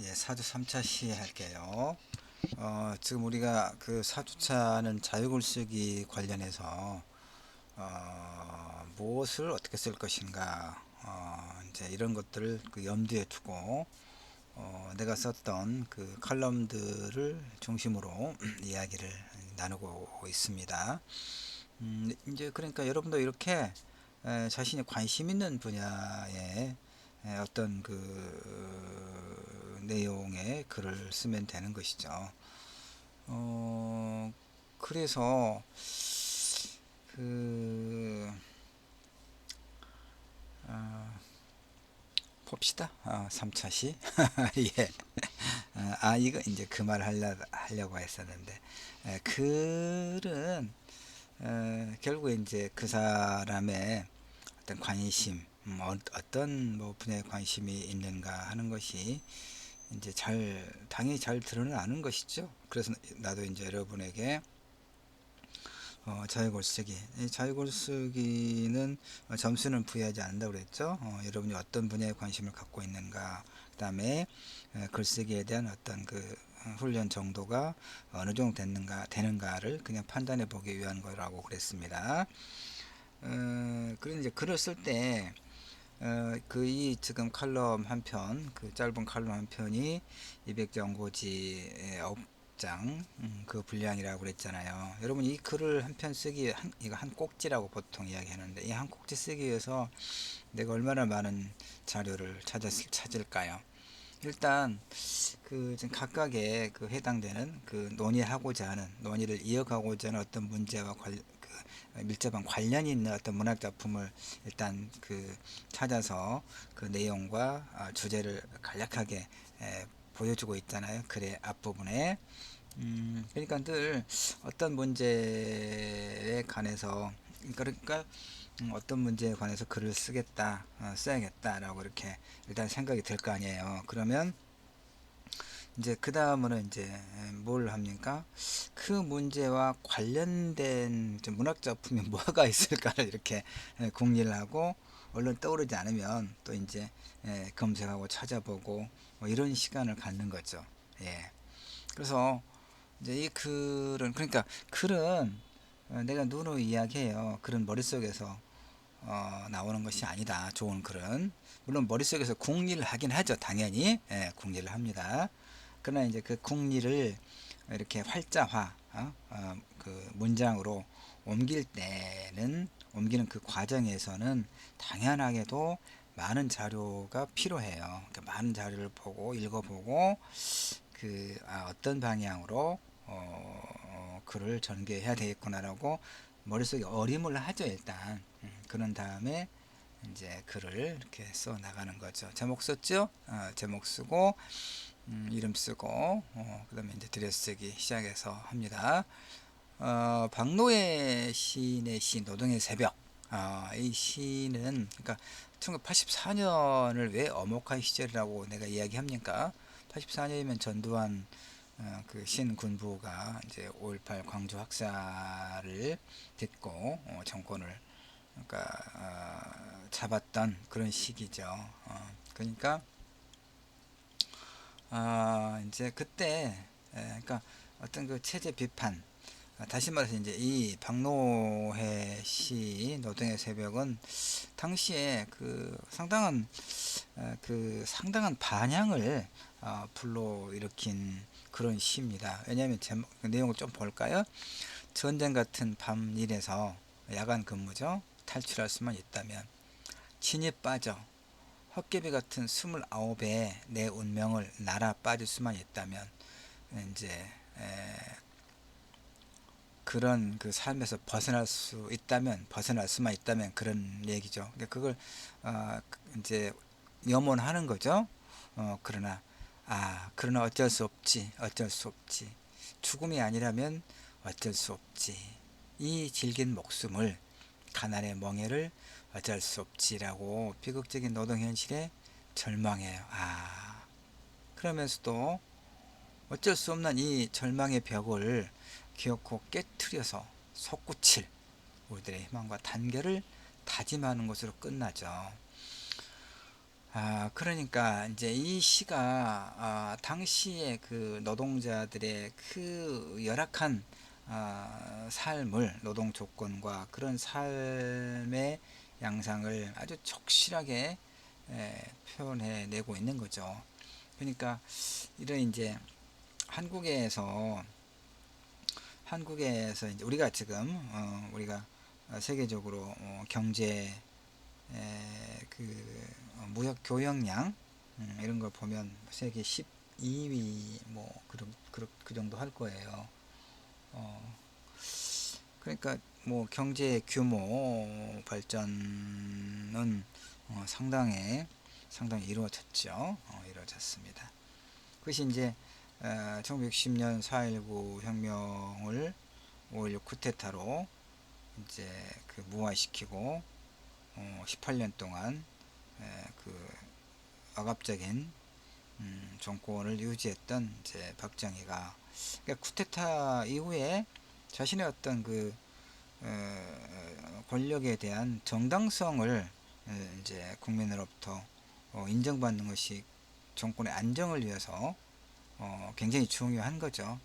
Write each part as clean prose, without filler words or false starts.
예, 사주 3차 시할게요. 지금 우리가 그 사주차는 자유글쓰기 관련해서 무엇을 어떻게 쓸 것인가, 이제 이런 것들을 그 염두에 두고 내가 썼던 그 칼럼들을 중심으로 이야기를 나누고 있습니다. 이제 그러니까 여러분도 이렇게 자신이 관심 있는 분야에 어떤 그 내용의 글을 쓰면 되는 것이죠. 어, 그래서 그 봅시다. 3차 시. 예. 이거 이제 그 말 하려고 했었는데, 글은 결국에 이제 그 사람의 어떤 관심, 어떤 뭐 분야에 관심이 있는가 하는 것이 이제 당연히 잘 드러나는 것이죠. 그래서 나도 이제 여러분에게 자유글쓰기, 이 자유글쓰기는 점수는 부여하지 않는다고 그랬죠. 여러분이 어떤 분야에 관심을 갖고 있는가, 그 다음에 글쓰기에 대한 어떤 그 훈련 정도가 어느 정도 되는가를 그냥 판단해 보기 위한 거라고 그랬습니다. 그래서 이제 글을 쓸 때, 그 이 지금 칼럼 한 편, 그 짧은 칼럼 한 편이 200정고지의 9장, 그 분량이라고 그랬잖아요. 여러분 이 글을 한 편 쓰기, 이거 한 꼭지라고 보통 이야기하는데, 이 한 꼭지 쓰기 위해서 내가 얼마나 많은 자료를 찾을까요? 일단 그 지금 각각의 그 해당되는 그 논의를 이어가고자 하는 어떤 문제와 밀접한 관련이 있는 어떤 문학 작품을 일단 그 찾아서 그 내용과 주제를 간략하게 보여주고 있잖아요. 글의 앞부분에. 그러니까 늘 어떤 문제에 관해서, 그러니까 어떤 문제에 관해서 글을 써야겠다라고 이렇게 일단 생각이 들 거 아니에요. 그러면 이제 그 다음으로 이제 뭘 합니까? 그 문제와 관련된 좀 문학 작품이 뭐가 있을까를 이렇게 궁리를 하고, 얼른 떠오르지 않으면 또 이제 검색하고 찾아보고 뭐 이런 시간을 갖는 거죠. 예. 그래서 이제 이 글은, 그러니까 글은 내가 누누이 이야기해요. 글은 머릿속에서 나오는 것이 아니다. 좋은 글은 물론 머릿속에서 궁리를 하긴 하죠. 당연히 궁리를 합니다. 그러나 이제 그 궁리를 이렇게 활자화, 그 문장으로 옮기는 그 과정에서는 당연하게도 많은 자료가 필요해요. 그러니까 많은 자료를 보고 읽어보고 어떤 방향으로 글을 전개해야 되겠구나라고 머릿속에 어림을 하죠. 일단 그런 다음에 이제 글을 이렇게 써 나가는 거죠. 제목 썼죠? 제목 쓰고 이름 쓰고, 그 다음에 이제 들여쓰기 시작해서 합니다. 박노해 시인의 시 노동의 새벽. 이 시는, 그러니까 1984년을 왜 엄혹한 시절이라고 내가 이야기합니까? 84년이면 전두환 그 신군부가 이제 5.18 광주 학살을 딛고 정권을, 그러니까 잡았던 그런 시기죠. 그러니까 이제 그때, 그러니까 어떤 그 체제 비판, 다시 말해서 이제 이 박노해 시 노동의 새벽은 당시에 상당한 반향을 불러일으킨 그런 시입니다. 왜냐하면 그 내용을 좀 볼까요? 전쟁 같은 밤일에서 야간 근무죠. 탈출할 수만 있다면 진이 빠져 헛개비 같은 29배 내 운명을 날아 빠질 수만 있다면, 이제 그런 그 삶에서 벗어날 수만 있다면 그런 얘기죠. 그러니까 그걸 이제 염원하는 거죠. 그러나 어쩔 수 없지. 죽음이 아니라면 어쩔 수 없지. 이 질긴 목숨을, 가난의 멍해를 어쩔 수 없지라고 비극적인 노동 현실에 절망해요. 그러면서도 어쩔 수 없는 이 절망의 벽을 기어코 깨트려서 솟구칠 우리들의 희망과 단결을 다짐하는 것으로 끝나죠. 그러니까 이제 이 시가 당시에 그 노동자들의 그 열악한 삶을, 노동 조건과 그런 삶의 양상을 아주 적실하게 표현해 내고 있는 거죠. 그러니까 이런 이제 한국에서 이제 우리가 지금 우리가 세계적으로 경제 그 무역 교역량 이런 걸 보면 세계 12위 뭐 그 정도 할 거예요. 어, 그러니까 뭐 경제 규모 발전은 상당히 이루어졌죠. 이루어졌습니다. 그것이 이제 1960년 4.19 혁명을 5.16 쿠데타로 이제 그 무화시키고 18년 동안 그 억압적인 정권을 유지했던 이제 박정희가, 그러니까 쿠데타 이후에 자신의 어떤 그 권력에 대한 정당성을 이제 국민으로부터 인정받는 것이 정권의 안정을 위해서 굉장히 중요한 거죠.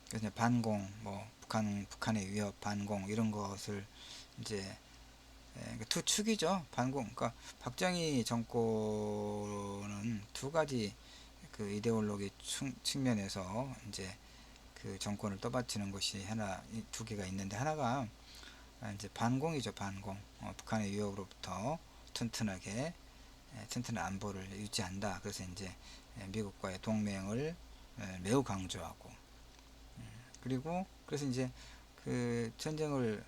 그래서 반공, 뭐 북한의 위협, 반공 이런 것을 이제 투축이죠. 반공. 그러니까 박정희 정권은 두 가지 그 이데올로기 측면에서 이제 그 정권을 떠받치는 것이 두 개가 있는데, 하나가 이제 반공이죠. 반공. 북한의 위협으로부터 튼튼한 안보를 유지한다. 그래서 이제 미국과의 동맹을 매우 강조하고, 그리고 그래서 이제 그 전쟁을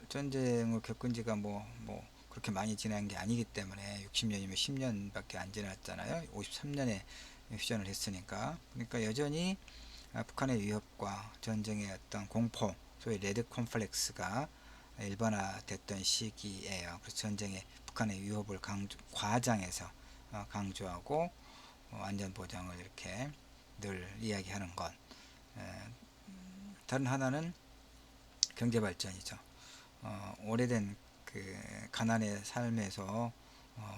겪은 지가 뭐 그렇게 많이 지난 게 아니기 때문에 60년이면 10년밖에 안 지났잖아요. 53년에 휴전을 했으니까. 그러니까 여전히 북한의 위협과 전쟁의 어떤 공포, 소위 레드 콤플렉스가 일반화됐던 시기예요. 그래서 전쟁의 북한의 위협을 과장해서 강조하고 안전 보장을 이렇게 늘 이야기하는 것. 다른 하나는 경제 발전이죠. 오래된 그 가난의 삶에서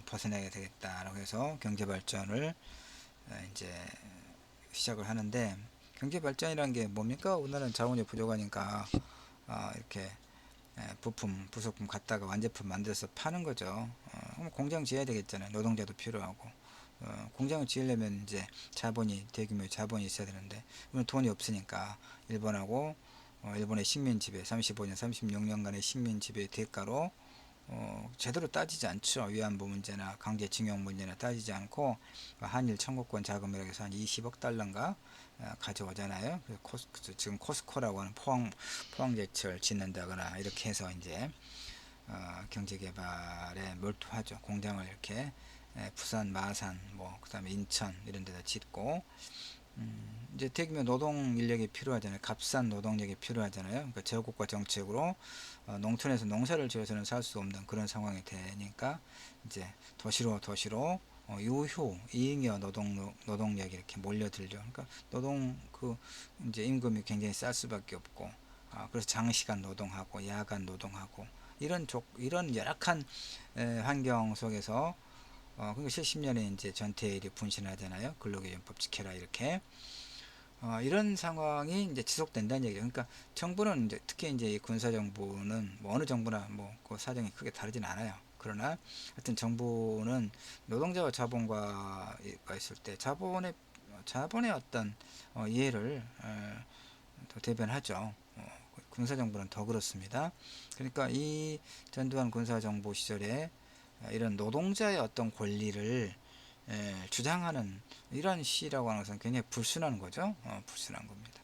벗어나야 되겠다라고 해서 경제 발전을 이제 시작을 하는데, 경제 발전이라는 게 뭡니까? 오늘은 자원이 부족하니까 이렇게 부속품 갖다가 완제품 만들어서 파는 거죠. 공장 지어야 되겠잖아요. 노동자도 필요하고. 공장을 지으려면 이제 대규모의 자본이 있어야 되는데, 돈이 없으니까 일본의 식민 지배, 35년, 36년간의 식민 지배 대가로 제대로 따지지 않죠. 위안부 문제나 강제징용 문제나 따지지 않고 한일 청구권 자금이라고 해서 한 20억 달러인가 가져오잖아요. 그래서 지금 코스코라고 하는 포항제철 짓는다거나 이렇게 해서 이제 경제개발에 몰두하죠. 공장을 이렇게 부산, 마산, 뭐 그다음에 인천 이런 데다 짓고, 이제 대규모 노동 인력이 필요하잖아요. 값싼 노동력이 필요하잖아요. 그러니까 저고가 정책으로 농촌에서 농사를 지어서는 살 수 없는 그런 상황이 되니까 이제 도시로 유휴 이잉여 노동력이 이렇게 몰려들죠. 그러니까 이제 임금이 굉장히 쌀 수밖에 없고, 그래서 장시간 노동하고 야간 노동하고 이런 열악한 환경 속에서 그러니까 70년에 이제 전태일이 분신하잖아요. 근로기준법 지켜라 이렇게. 이런 상황이 이제 지속된다는 얘기죠. 그러니까 정부는 이제 특히 이제 이 군사정부는 뭐 어느 정부나 뭐 그 사정이 크게 다르진 않아요. 그러나 하여튼 정부는 노동자와 자본가가 있을 때 자본의 어떤 이해를 더 대변하죠. 군사정부는 더 그렇습니다. 그러니까 이 전두환 군사정부 시절에 이런 노동자의 어떤 권리를 주장하는 이런 시라고 하는 것은 굉장히 불순한 거죠. 불순한 겁니다.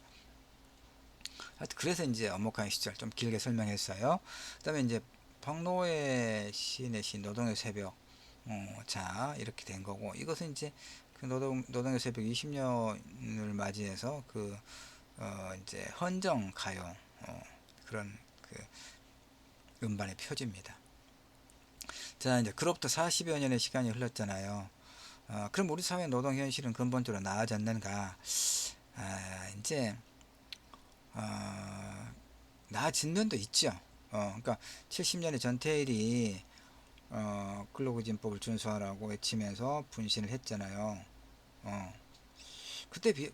하여튼 그래서 이제 엄목한 시절 좀 길게 설명했어요. 그다음에 이제 박노해 시인의 시 노동의 새벽, 자 이렇게 된 거고, 이것은 이제 그 노동의 새벽 20년을 맞이해서 이제 헌정 가요 그런 그 음반의 표지입니다. 자, 이제 그로부터 40여 년의 시간이 흘렀잖아요. 그럼 우리 사회 노동 현실은 근본적으로 나아졌는가? 이제 나아진 면도 있죠. 그러니까 70년에 전태일이 근로기준법을 준수하라고 외치면서 분신을 했잖아요. 어,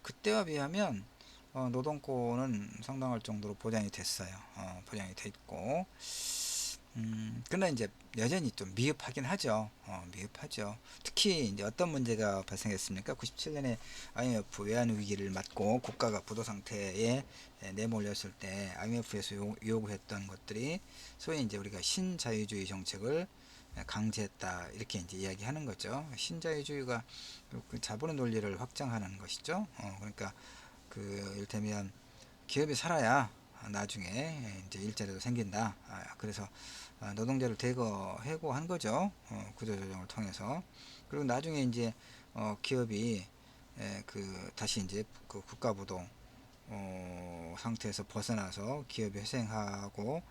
그때와 비하면 노동권은 상당할 정도로 보장이 됐어요. 보장이 됐고, 그러나 이제 여전히 좀 미흡하긴 하죠. 미흡하죠. 특히 이제 어떤 문제가 발생했습니까? 97년에 IMF 외환 위기를 맞고 국가가 부도 상태에 내몰렸을 때 IMF에서 요구했던 것들이 소위 이제 우리가 신자유주의 정책을 강제했다 이렇게 이제 이야기하는 거죠. 신자유주의가 그 자본의 논리를 확장하는 것이죠. 그러니까 그 이를테면 기업이 살아야 나중에 이제 일자리도 생긴다. 그래서 노동자를 대거 해고한 거죠. 구조조정을 통해서. 그리고 나중에 이제 기업이 그 다시 이제 그 국가부도 상태에서 벗어나서 기업이 회생하고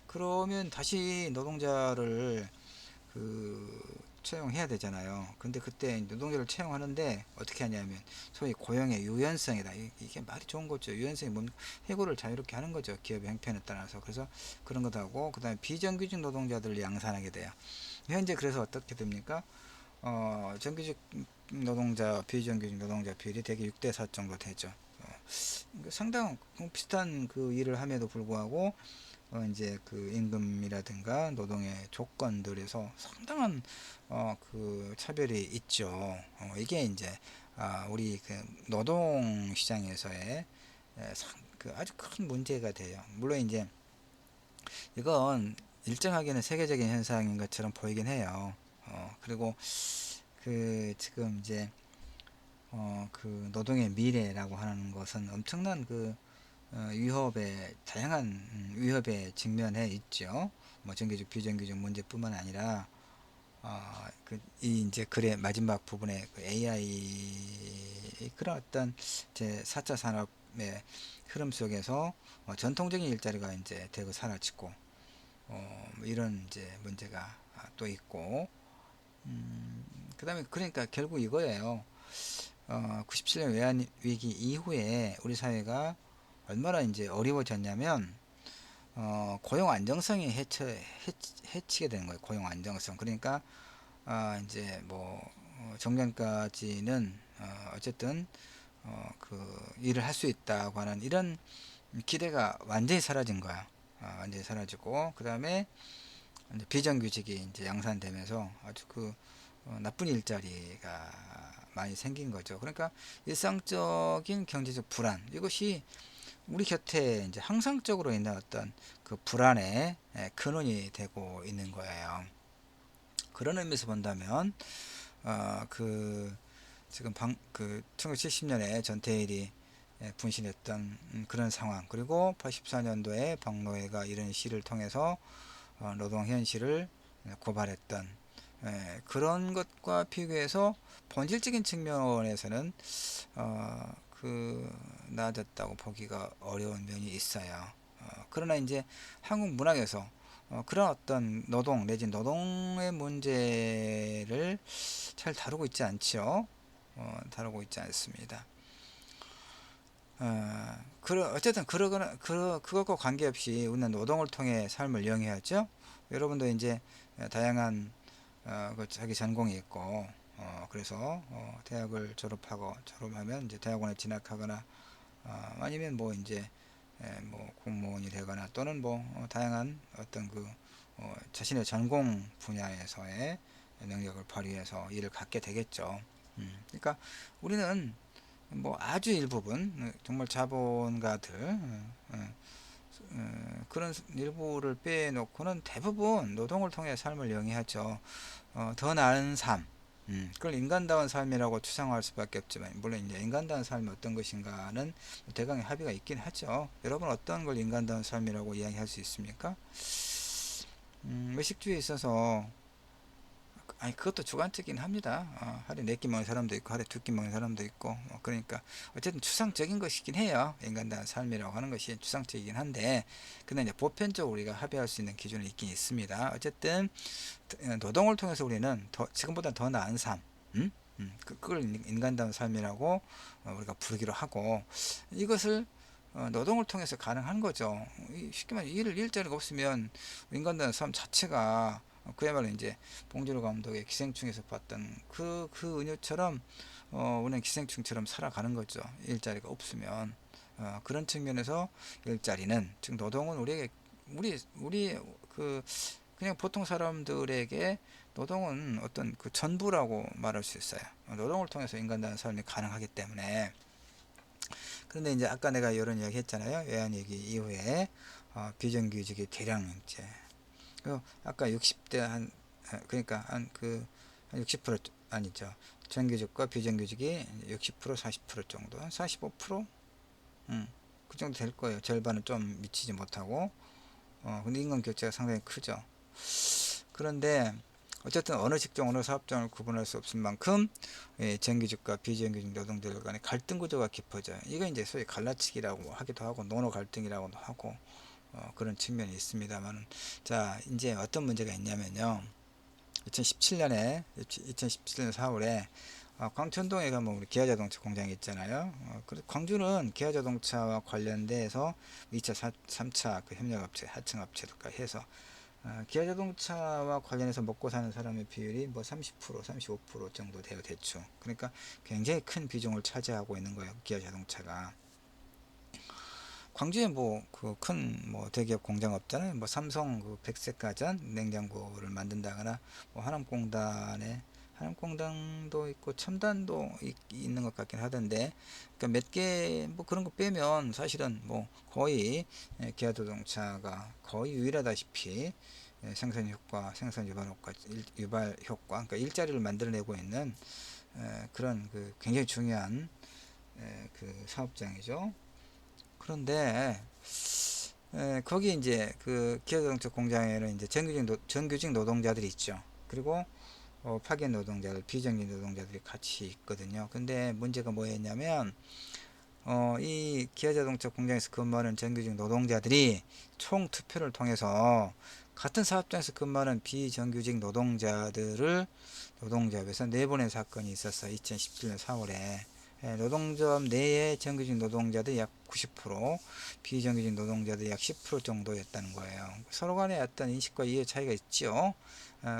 그러면 다시 노동자를 그 채용해야 되잖아요. 근데 그때 노동자를 채용하는데 어떻게 하냐면 소위 고용의 유연성이다. 이게 말이 좋은 거죠. 유연성이 뭡니까? 해고를 자유롭게 하는 거죠. 기업의 형편에 따라서. 그래서 그런 것도 하고 그다음에 비정규직 노동자들을 양산하게 돼요. 현재 그래서 어떻게 됩니까? 정규직 노동자, 비정규직 노동자 비율이 대개 6대4 정도 되죠. 상당 비슷한 그 일을 함에도 불구하고 이제 그 임금이라든가 노동의 조건들에서 상당한 그 차별이 있죠. 이게 이제 우리 그 노동 시장에서의 그 아주 큰 문제가 돼요. 물론 이제 이건 일정하게는 세계적인 현상인 것처럼 보이긴 해요. 그리고 그 지금 이제 그 노동의 미래라고 하는 것은 엄청난 그 위협에 다양한 위협에 직면해 있죠. 뭐 정규직 비정규직 문제뿐만 아니라 이 이제 글의 마지막 부분에 그 AI 그런 어떤 제 4차 산업의 흐름 속에서 전통적인 일자리가 이제 대거 사라지고 뭐 이런 이제 문제가 또 있고 그다음에 그러니까 결국 이거예요. 97년 외환 위기 이후에 우리 사회가 얼마나 이제 어려워졌냐면 고용 안정성이 해치게 되는 거예요. 고용 안정성. 그러니까 이제 뭐 정년까지는 어쨌든 그 일을 할 수 있다고 하는 이런 기대가 완전히 사라진 거야. 완전히 사라지고 그 다음에 비정규직이 이제 양산되면서 아주 그 나쁜 일자리가 많이 생긴 거죠. 그러니까 일상적인 경제적 불안 이것이 우리 곁에 이제 항상적으로 있는 어떤 그 불안의 근원이 되고 있는 거예요. 그런 의미에서 본다면 그 지금 그 1970년에 전태일이 분신했던 그런 상황 그리고 84년도에 박노해가 이런 시를 통해서 노동 현실을 고발했던 그런 것과 비교해서 본질적인 측면에서는 그 나아졌다고 보기가 어려운 면이 있어요. 그러나 이제 한국 문학에서 그런 어떤 노동 내지 노동의 문제를 잘 다루고 있지 않죠. 다루고 있지 않습니다. 어쨌든 그것과 관계없이 우리는 노동을 통해 삶을 영위하죠. 여러분도 이제 다양한 그 자기 전공이 있고 그래서 대학을 졸업하면 이제 대학원에 진학하거나 아니면 뭐 이제 뭐 공무원이 되거나 또는 뭐 다양한 어떤 그 자신의 전공 분야에서의 능력을 발휘해서 일을 갖게 되겠죠. 그러니까 우리는 뭐 아주 일부분 정말 자본가들 그런 일부를 빼놓고는 대부분 노동을 통해 삶을 영위하죠. 더 나은 삶. 그걸 인간다운 삶이라고 추상화할 수밖에 없지만 물론 이제 인간다운 삶이 어떤 것인가는 대강의 합의가 있긴 하죠. 여러분 어떤 걸 인간다운 삶이라고 이야기할 수 있습니까? 의식주의에 있어서 아니 그것도 주관적이긴 합니다. 하루에 4끼 먹는 사람도 있고 하루에 2끼 먹는 사람도 있고 그러니까 어쨌든 추상적인 것이긴 해요. 인간다운 삶이라고 하는 것이 추상적이긴 한데 근데 이제 보편적으로 우리가 합의할 수 있는 기준이 있긴 있습니다. 어쨌든 노동을 통해서 우리는 지금보다 더 나은 삶 그걸 인간다운 삶이라고 우리가 부르기로 하고 이것을 노동을 통해서 가능한 거죠. 쉽게 말해 일자리가 없으면 인간다운 삶 자체가 그야말로 이제 봉준호 감독의 기생충에서 봤던 그 은유처럼 우리는 기생충처럼 살아가는 거죠. 일자리가 없으면. 그런 측면에서 일자리는, 즉 노동은 우리에게 우리 그 그냥 보통 사람들에게 노동은 어떤 그 전부라고 말할 수 있어요. 노동을 통해서 인간다는 삶이 가능하기 때문에. 그런데 이제 아까 내가 이런 이야기 했잖아요. 외환 위기 이후에 비정규직이 대량 이제 아까 60대 그러니까 한60% 아니죠. 정규직과 비정규직이 60% 40% 정도, 45%? 그 정도 될 거예요. 절반은 좀 미치지 못하고. 근데 임금 격차가 상당히 크죠. 그런데 어쨌든 어느 직종 어느 사업장을 구분할 수 없을 만큼 정규직과 비정규직 노동자들 간의 갈등 구조가 깊어져요. 이거 이제 소위 갈라치기라고 하기도 하고 노노 갈등이라고도 하고 그런 측면이 있습니다만, 자 이제 어떤 문제가 있냐면요. 2017년 4월에 광천동에 가면 우리 기아자동차 공장이 있잖아요. 광주는 기아자동차와 관련돼서 2차, 3차 그 협력업체, 하청업체들까지 해서 기아자동차와 관련해서 먹고 사는 사람의 비율이 뭐 30%, 35% 정도 돼요, 대충. 그러니까 굉장히 큰 비중을 차지하고 있는 거예요, 기아자동차가. 광주에 뭐 그 큰 뭐 대기업 공장 없잖아요. 뭐 삼성 그 백색가전 냉장고를 만든다거나, 뭐 하남공단도 있고 첨단도 있는 것 같긴 하던데, 그러니까 몇 개 뭐 그런 거 빼면 사실은 뭐 거의 기아자동차가 거의 유일하다시피 생산 효과, 생산 유발 효과, 그러니까 일자리를 만들어내고 있는 그런 그 굉장히 중요한 그 사업장이죠. 그런데 거기 이제 그 기아자동차 공장에는 이제 정규직 노동자들이 있죠. 그리고 파견 노동자들, 비정규직 노동자들이 같이 있거든요. 근데 문제가 뭐였냐면 이 기아자동차 공장에서 근무하는 정규직 노동자들이 총 투표를 통해서 같은 사업장에서 근무하는 비정규직 노동조합에서 내보낸 사건이 있었어요. 2017년 4월에. 노동조합 내의 정규직 노동자들이 약 90%, 비정규직 노동자들이 약 10% 정도였다는 거예요. 서로 간에 어떤 인식과 이해 차이가 있죠.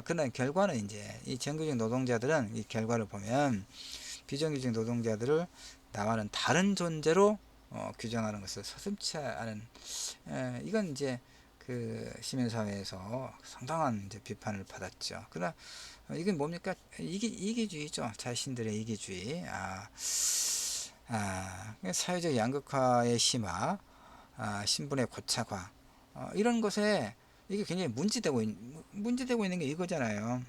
그러나 결과는 이제 이 정규직 노동자들은 이 결과를 보면 비정규직 노동자들을 나와는 다른 존재로 규정하는 것을 서슴치 않은, 이건 이제 그 시민사회에서 상당한 이제 비판을 받았죠. 그러나 이게 뭡니까? 이기주의죠. 자신들의 이기주의. 사회적 양극화의 심화, 신분의 고착화, 이런 것에 이게 굉장히 문제되고 있는 게 이거잖아요.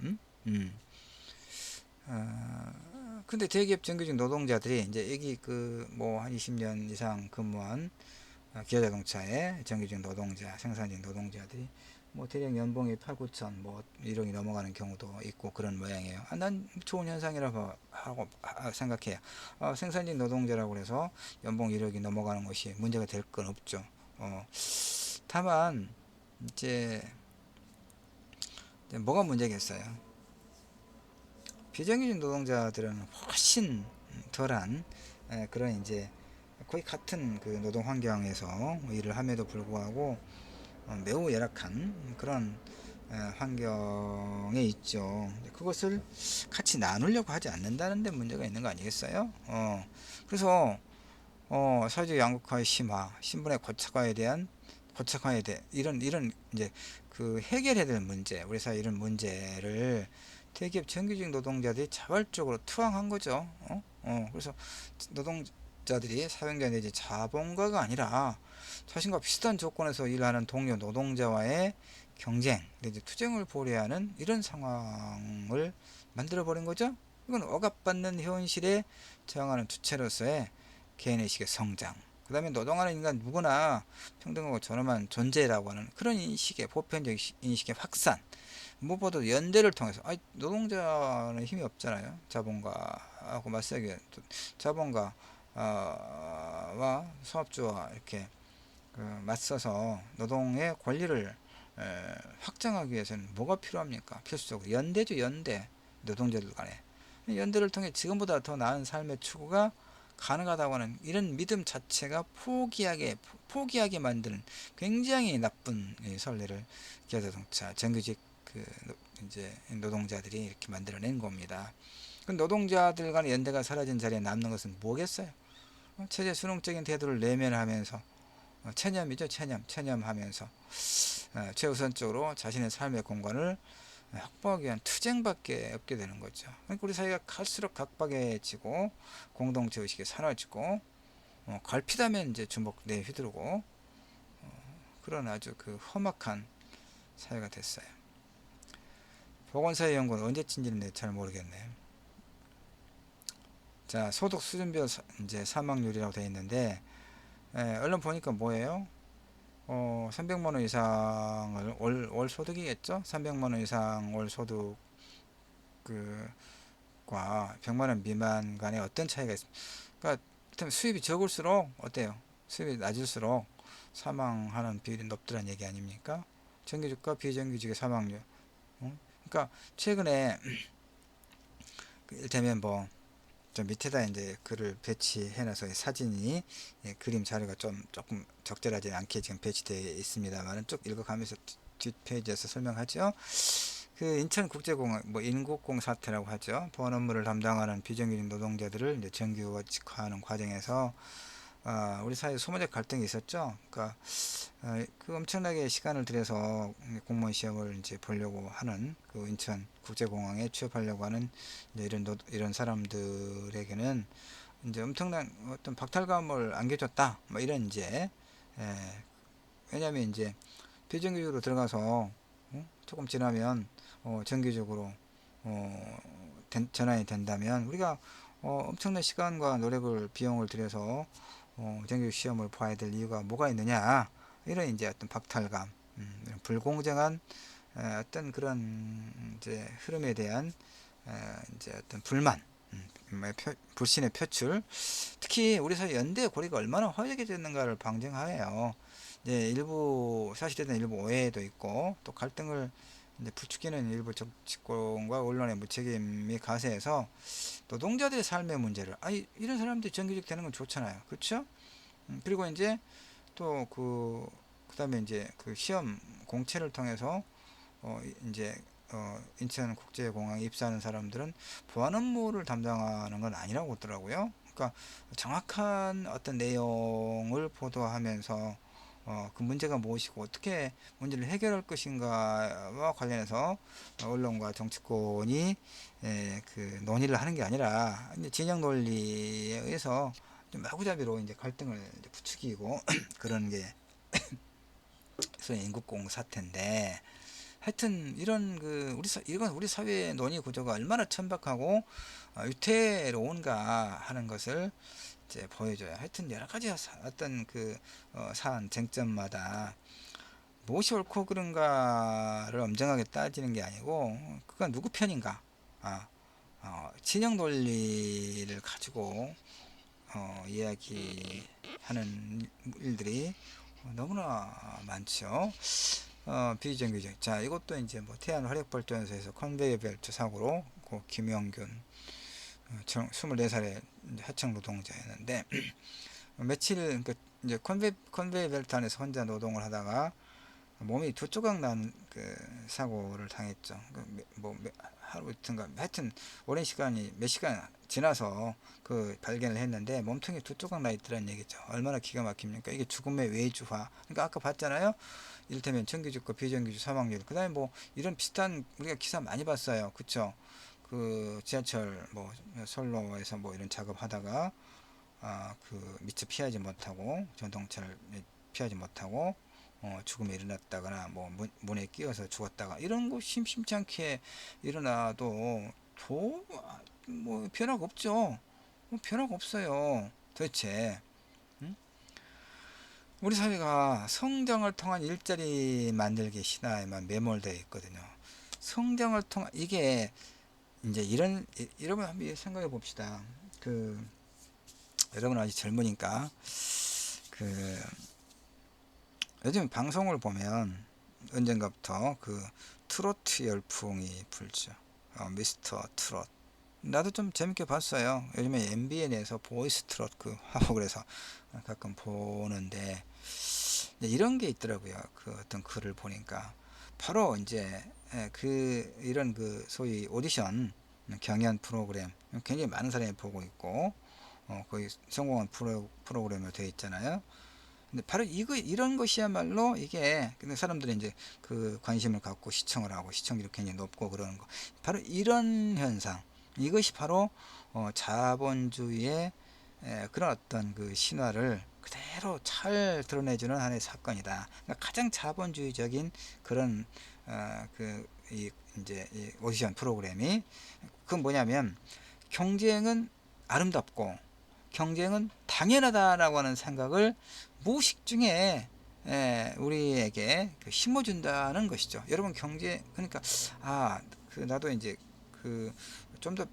근데 대기업 정규직 노동자들이 이제 여기 그 뭐 한 20년 이상 근무한 기아자동차의 정규직 노동자, 생산직 노동자들이 뭐 대략 연봉이 8, 9천, 뭐 1억이 넘어가는 경우도 있고 그런 모양이에요. 난 좋은 현상이라고 생각해요. 생산직 노동자라고 해서 연봉 1억이 넘어가는 것이 문제가 될 건 없죠. 다만 이제 뭐가 문제겠어요? 비정규직 노동자들은 훨씬 덜한 그런 이제 거의 같은 그 노동 환경에서 일을 함에도 불구하고 매우 열악한 그런 환경에 있죠. 그것을 같이 나누려고 하지 않는다는 데 문제가 있는 거 아니겠어요? 그래서 사회적 양극화의 심화, 신분의 고착화에 대해 이런 이제 그 해결해야 될 문제, 우리 사회 이런 문제를 대기업 정규직 노동자들이 자발적으로 투항한 거죠. 그래서 노동자들이 사용자 내지 자본가가 아니라 자신과 비슷한 조건에서 일하는 동료 노동자와의 경쟁 내지 투쟁을 벌여야 하는 이런 상황을 만들어 버린 거죠. 이건 억압받는 현실에 저항하는 주체로서의 개인의식의 성장, 그 다음에 노동하는 인간 누구나 평등하고 존엄한 존재라고 하는 그런 인식의 보편적 인식의 확산, 무엇보다도 연대를 통해서, 노동자는 힘이 없잖아요. 자본가하고 맞서기, 자본가와 사업주와 이렇게 맞서서 노동의 권리를 확장하기 위해서는 뭐가 필요합니까? 필수적으로 연대죠. 연대. 노동자들 간에 연대를 통해 지금보다 더 나은 삶의 추구가 가능하다고 하는 이런 믿음 자체가 포기하게 만드는 굉장히 나쁜 선례를 기아자동차 정규직 그 이제 노동자들이 이렇게 만들어낸 겁니다. 그 노동자들 간의 연대가 사라진 자리에 남는 것은 뭐겠어요? 체제 수능적인 태도를 내면하면서 체념이죠. 체념하면서 최우선적으로 자신의 삶의 공간을 확보하기 위한 투쟁밖에 없게 되는 거죠. 그러니까 우리 사회가 갈수록 각박해지고 공동체 의식이 사라지고 갈피다면 이제 주먹 내휘두르고 그런 아주 그 험악한 사회가 됐어요. 보건사회 연구는 언제쯤인지 잘 모르겠네요. 자, 소득 수준별 이제 사망률이라고 되어 있는데 얼른 보니까 뭐예요? 300만 원 이상을 월 소득이겠죠? 300만 원 이상 월 소득 그과 100만 원 미만 간에 어떤 차이가 있습니까? 그러니까 수입이 적을수록 어때요? 수입이 낮을수록 사망하는 비율이 높더란 얘기 아닙니까? 정규직과 비정규직의 사망률. 그러니까 최근에 일테면 뭐 좀 밑에다 이제 글을 배치해놔서 사진이 그림 자료가 조금 적절하지 않게 지금 배치되어 있습니다만 쭉 읽어가면서 뒷페이지에서 설명하죠. 그 인천국제공항 뭐 인국공 사태라고 하죠. 보안 업무를 담당하는 비정규직 노동자들을 이제 정규직화하는 과정에서 우리 사회에 소모적 갈등이 있었죠. 그러니까 그 엄청나게 시간을 들여서 공무원 시험을 이제 보려고 하는 그 인천 국제공항에 취업하려고 하는 이제 이런 사람들에게는 이제 엄청난 어떤 박탈감을 안겨줬다. 뭐 이런 이제 왜냐하면 이제 비정규직으로 들어가서 조금 지나면 정규직으로 전환이 된다면 우리가 엄청난 시간과 노력을 비용을 들여서 정규직 시험을 봐야 될 이유가 뭐가 있느냐 이런 이제 어떤 박탈감, 이런 불공정한 어떤 그런 이제 흐름에 대한 이제 어떤 불만, 불신의 표출, 특히 우리 사회 연대 고리가 얼마나 허약해졌는가를 방증하여요. 이제 일부 사실에 대한 일부 오해도 있고 또 갈등을 이제 부추기는 일부 정치권과 언론의 무책임이 가세해서 노동자들의 삶의 문제를 이런 사람들이 정규직 되는 건 좋잖아요. 그렇죠? 그리고 이제 또 그다음에 이제 그 시험 공채를 통해서 이제 인천국제공항에 입사하는 사람들은 보안 업무를 담당하는 건 아니라고 하더라고요. 그러니까 정확한 어떤 내용을 보도하면서 그 문제가 무엇이고 어떻게 문제를 해결할 것인가와 관련해서 언론과 정치권이 그 논의를 하는 게 아니라 이제 진영 논리에 의해서 좀 마구잡이로 이제 갈등을 이제 부추기고 그런 게 소위 인국공 사태인데 하여튼 이런 이건 우리 사회의 논의 구조가 얼마나 천박하고 위태로운가 하는 것을 이제 보여줘요. 하여튼 여러 가지 어떤 사안 쟁점마다 무엇이 옳고 그른가를 엄정하게 따지는 게 아니고 그가 누구 편인가, 진영 논리를 가지고 이야기하는 일들이 너무나 많죠. 비정규직. 자, 이것도 이제 뭐 태안 화력발전소에서 컨베이어 벨트 사고로 김영균 24살의 하청 노동자였는데 며칠 이제 컨베이어 벨트 안에서 혼자 노동을 하다가 몸이 두 조각 난 그 사고를 당했죠. 하루 이튼가 하여튼 오랜 시간이 몇 시간 지나서 발견을 했는데 몸통이 두 조각 나 있더란 얘기죠. 얼마나 기가 막힙니까? 이게 죽음의 외주화. 그러니까 아까 봤잖아요. 이를테면 정규직과 비정규직 사망률. 그다음에 뭐 이런 비슷한 우리가 기사 많이 봤어요. 그쵸? 그 지하철 뭐 선로에서 뭐 이런 작업하다가 미처 피하지 못하고 전동차를 피하지 못하고 죽음이 일어났다거나 뭐 문에 끼어서 죽었다가 이런 거 심심치 않게 일어나도 뭐 변화가 없죠. 뭐 변화가 없어요. 도대체 우리 사회가 성장을 통한 일자리 만들기 신화에만 매몰되어 있거든요. 성장을 통한 이게 이제 여러분 한번 생각해 봅시다. 여러분 아직 젊으니까 요즘 방송을 보면 언젠가부터 트로트 열풍이 불죠. 미스터 트롯. 나도 좀 재밌게 봤어요. 요즘에 MBN에서 보이스 트롯 하고 그래서 가끔 보는데 이런 게 있더라고요. 어떤 글을 보니까 바로 이제 이런 그 소위 오디션 경연 프로그램 굉장히 많은 사람이 보고 있고 거의 성공한 프로그램으로 되어 있잖아요. 근데 바로 이런 것이야말로 이게 근데 사람들이 이제 그 관심을 갖고 시청을 하고 시청률이 굉장히 높고 그러는 거 바로 이런 현상 이것이 바로 자본주의의 그런 어떤 그 신화를 그대로 잘 드러내주는 하나의 사건이다. 그러니까 가장 자본주의적인 그런 이 이제 이 오디션 프로그램이 그건 뭐냐면 경쟁은 아름답고 경쟁은 당연하다라고 하는 생각을 무의식 중에 우리에게 심어준다는 것이죠. 여러분 경제 그러니까 나도 이제 그 좀 더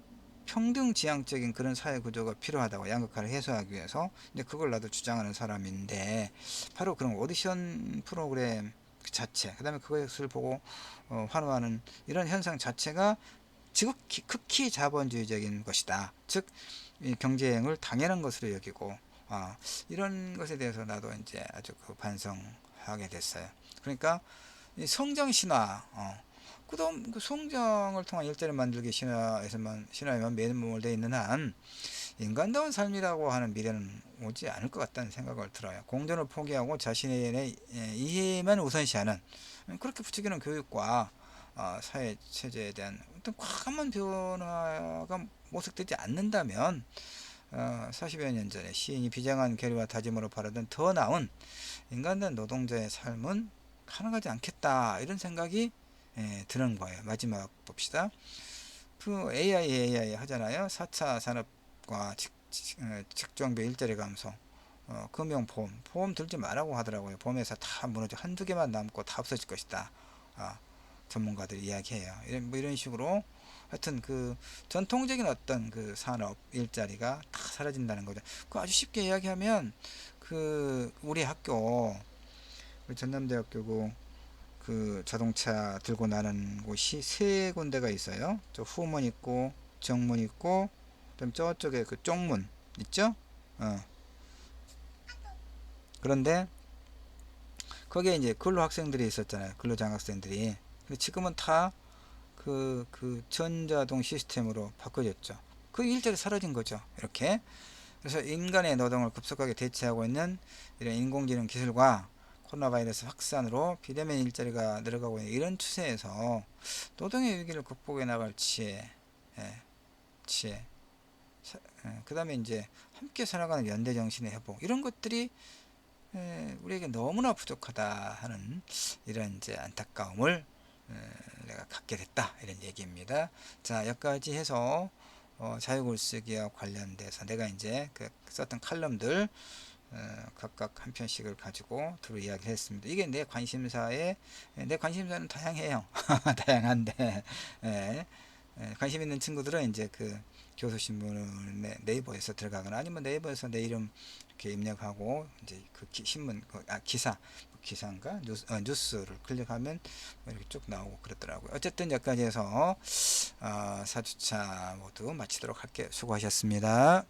평등지향적인 그런 사회 구조가 필요하다고 양극화를 해소하기 위해서 근데 그걸 나도 주장하는 사람인데 바로 그런 오디션 프로그램 그 자체 그다음에 그것을 보고 환호하는 이런 현상 자체가 지극히 극히 자본주의적인 것이다. 즉 경쟁을 당연한 것으로 여기고 이런 것에 대해서 나도 이제 아주 반성하게 됐어요. 그러니까 이 성장 신화, 그다음 그 성장을 통한 일자리 만들기 신화에만 매몰되어 있는 한 인간다운 삶이라고 하는 미래는 오지 않을 것 같다는 생각을 들어요. 공존을 포기하고 자신의 이해만 우선시하는 그렇게 부추기는 교육과 사회 체제에 대한 어떤 과감한 변화가 모색되지 않는다면 40여 년 전에 시인이 비장한 결의와 다짐으로 바라던 더 나은 인간된 노동자의 삶은 가능하지 않겠다 이런 생각이 드는 거예요. 마지막 봅시다. 그 AI 하잖아요. 4차 산업과 직종별 일자리 감소 금융보험 들지 말라고 하더라고요. 보험회사 다 무너져 한두 개만 남고 다 없어질 것이다. 전문가들이 이야기해요. 이런 식으로 하여튼 그 전통적인 어떤 그 산업 일자리가 다 사라진다는 거죠. 그 아주 쉽게 이야기하면 그 우리 학교 전남대학교고 그 자동차 들고 나는 곳이 세 군데가 있어요. 저 후문 있고 정문 있고 그다음 저쪽에 그 쪽문 있죠? 그런데 거기에 이제 근로 학생들이 있었잖아요. 근로 장학생들이. 지금은 다 그 전자동 시스템으로 바꿔졌죠. 그 일자리 사라진 거죠. 이렇게. 그래서 인간의 노동을 급속하게 대체하고 있는 이런 인공지능 기술과 코로나 바이러스 확산으로 비대면 일자리가 늘어가고 있는 이런 추세에서 노동의 위기를 극복해 나갈 지혜, 지혜, 그 다음에 이제 함께 살아가는 연대 정신의 회복 이런 것들이 우리에게 너무나 부족하다 하는 이런 이제 안타까움을 내가 갖게 됐다 이런 얘기입니다. 자 여기까지 해서 자유글쓰기와 관련돼서 내가 이제 그 썼던 칼럼들 각각 한 편씩을 가지고 두루 이야기를 했습니다. 이게 내 관심사는 다양해요. 다양한데 관심 있는 친구들은 이제 그 교수신문을 네이버에서 들어가거나 아니면 네이버에서 내 이름 이렇게 입력하고 이제 그 신문 기사인가 뉴스를 클릭하면 이렇게 쭉 나오고 그렇더라고요. 어쨌든 여기까지 해서 4주차 모두 마치도록 할게요. 수고하셨습니다.